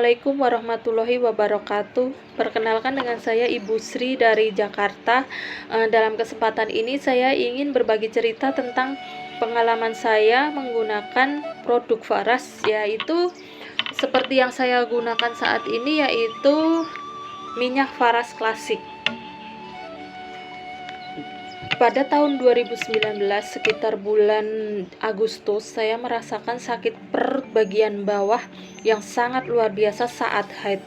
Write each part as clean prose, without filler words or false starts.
Assalamualaikum warahmatullahi wabarakatuh. Perkenalkan dengan saya Ibu Sri dari Jakarta. Dalam kesempatan ini saya ingin berbagi cerita tentang pengalaman saya menggunakan produk Faras, yaitu seperti yang saya gunakan saat ini, yaitu minyak Faras klasik. Pada tahun 2019 sekitar bulan Agustus, saya merasakan sakit perut bagian bawah yang sangat luar biasa saat haid.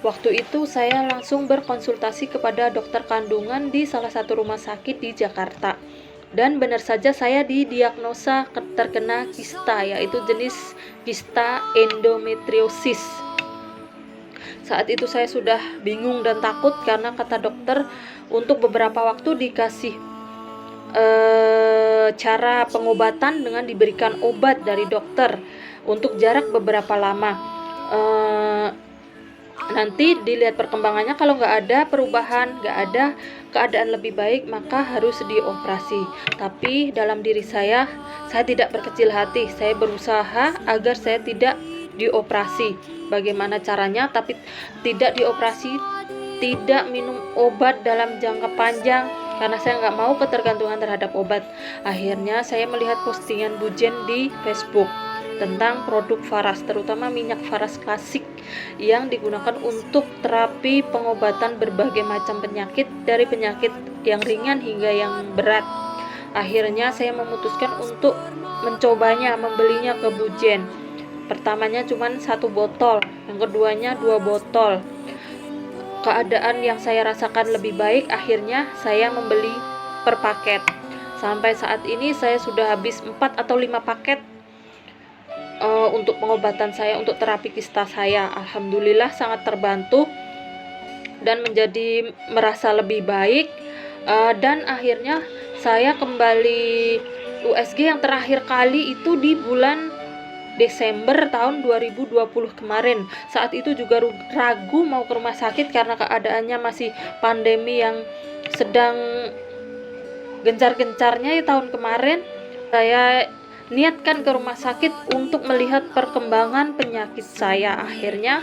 Waktu itu saya langsung berkonsultasi kepada dokter kandungan di salah satu rumah sakit di Jakarta. Dan benar saja saya didiagnosa terkena kista, yaitu jenis kista endometriosis. Saat itu saya sudah bingung dan takut karena kata dokter untuk beberapa waktu dikasih cara pengobatan dengan diberikan obat dari dokter untuk jarak beberapa lama. Nanti dilihat perkembangannya, kalau nggak ada perubahan, nggak ada keadaan lebih baik, maka harus dioperasi. Tapi dalam diri saya tidak berkecil hati. Saya berusaha agar saya tidak dioperasi. Bagaimana caranya? Tapi tidak dioperasi, tidak minum obat dalam jangka panjang, karena saya nggak mau ketergantungan terhadap obat. Akhirnya saya melihat postingan Bu Jen di Facebook tentang produk Faras, terutama minyak Faras klasik yang digunakan untuk terapi pengobatan berbagai macam penyakit, dari penyakit yang ringan hingga yang berat. Akhirnya saya memutuskan untuk mencobanya, membelinya ke Bu Jen. Pertamanya cuma 1 botol, yang keduanya 2 botol. Keadaan yang saya rasakan lebih baik, akhirnya saya membeli per paket. Sampai saat ini saya sudah habis 4 atau 5 paket untuk pengobatan saya, untuk terapi kista saya. Alhamdulillah sangat terbantu dan menjadi merasa lebih baik. Dan akhirnya saya kembali USG yang terakhir kali itu di bulan Desember tahun 2020 kemarin. Saat itu juga ragu mau ke rumah sakit karena keadaannya masih pandemi yang sedang gencar-gencarnya tahun kemarin. Saya niatkan ke rumah sakit untuk melihat perkembangan penyakit saya. Akhirnya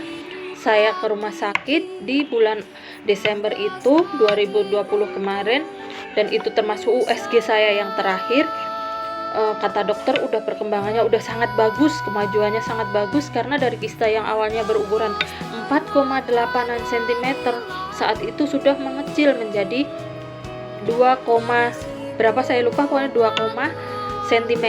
saya ke rumah sakit di bulan Desember itu 2020 kemarin, dan itu termasuk USG saya yang terakhir. Kata dokter udah perkembangannya udah sangat bagus, kemajuannya sangat bagus, karena dari kista yang awalnya berukuran 4,8 cm saat itu sudah mengecil menjadi 2, berapa saya lupa, pokoknya 2 cm.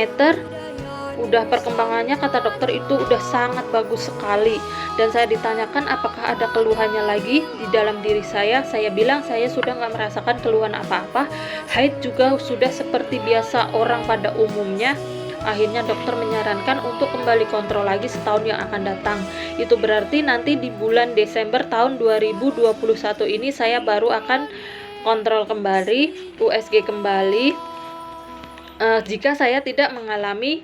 Udah perkembangannya kata dokter itu udah sangat bagus sekali. Dan saya ditanyakan apakah ada keluhannya lagi di dalam diri saya bilang saya sudah nggak merasakan keluhan apa-apa. Haid juga sudah seperti biasa orang pada umumnya. Akhirnya dokter menyarankan untuk kembali kontrol lagi setahun yang akan datang. Itu berarti nanti di bulan Desember tahun 2021 ini saya baru akan kontrol kembali, USG kembali, jika saya tidak mengalami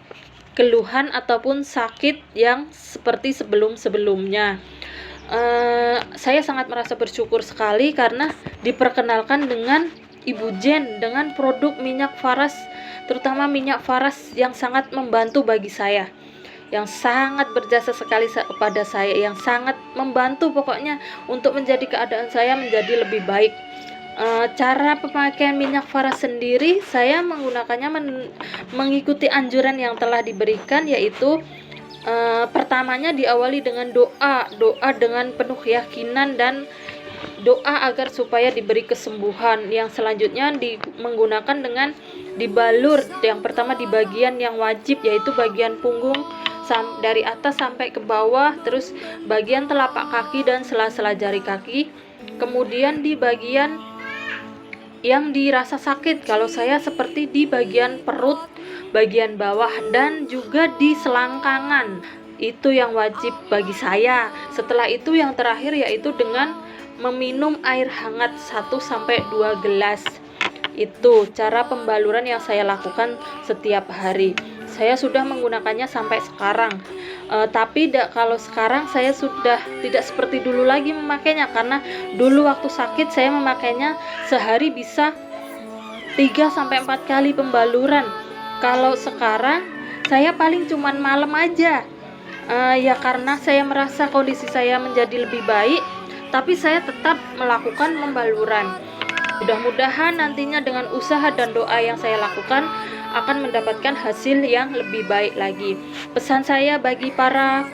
keluhan ataupun sakit yang seperti sebelum-sebelumnya. Saya sangat merasa bersyukur sekali karena diperkenalkan dengan Ibu Jen dengan produk minyak Faras, terutama minyak Faras yang sangat membantu bagi saya, yang sangat berjasa sekali kepada saya, yang sangat membantu pokoknya untuk menjadi keadaan saya menjadi lebih baik. Cara pemakaian minyak Faras sendiri, saya menggunakannya mengikuti anjuran yang telah diberikan, yaitu pertamanya diawali dengan doa dengan penuh keyakinan dan doa agar supaya diberi kesembuhan. Yang selanjutnya menggunakan dengan dibalur. Yang pertama di bagian yang wajib, yaitu bagian punggung dari atas sampai ke bawah, terus bagian telapak kaki dan sela-sela jari kaki. Kemudian di bagian yang dirasa sakit, kalau saya seperti di bagian perut, bagian bawah, dan juga di selangkangan. Itu yang wajib bagi saya. Setelah itu yang terakhir yaitu dengan meminum air hangat 1-2 gelas. Itu cara pembaluran yang saya lakukan setiap hari. Saya sudah menggunakannya sampai sekarang. Tapi kalau sekarang saya sudah tidak seperti dulu lagi memakainya, karena dulu waktu sakit saya memakainya sehari bisa 3-4 kali pembaluran. Kalau sekarang saya paling cuman malam aja. Ya karena saya merasa kondisi saya menjadi lebih baik, tapi saya tetap melakukan pembaluran. Mudah-mudahan nantinya dengan usaha dan doa yang saya lakukan akan mendapatkan hasil yang lebih baik lagi. Pesan saya bagi para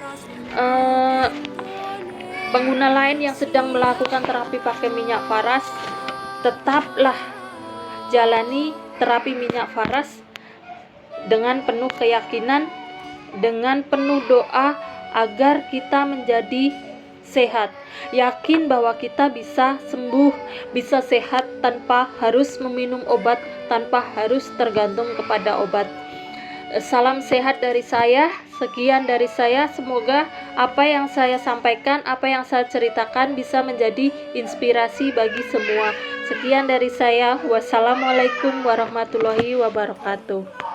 pengguna lain yang sedang melakukan terapi pakai minyak faras, tetaplah jalani terapi minyak faras dengan penuh keyakinan, dengan penuh doa agar kita menjadi sehat. Yakin bahwa kita bisa sembuh, bisa sehat tanpa harus meminum obat, tanpa harus tergantung kepada obat. Salam sehat dari saya. Sekian dari saya. Semoga apa yang saya sampaikan, apa yang saya ceritakan bisa menjadi inspirasi bagi semua. Sekian dari saya. Wassalamualaikum warahmatullahi wabarakatuh.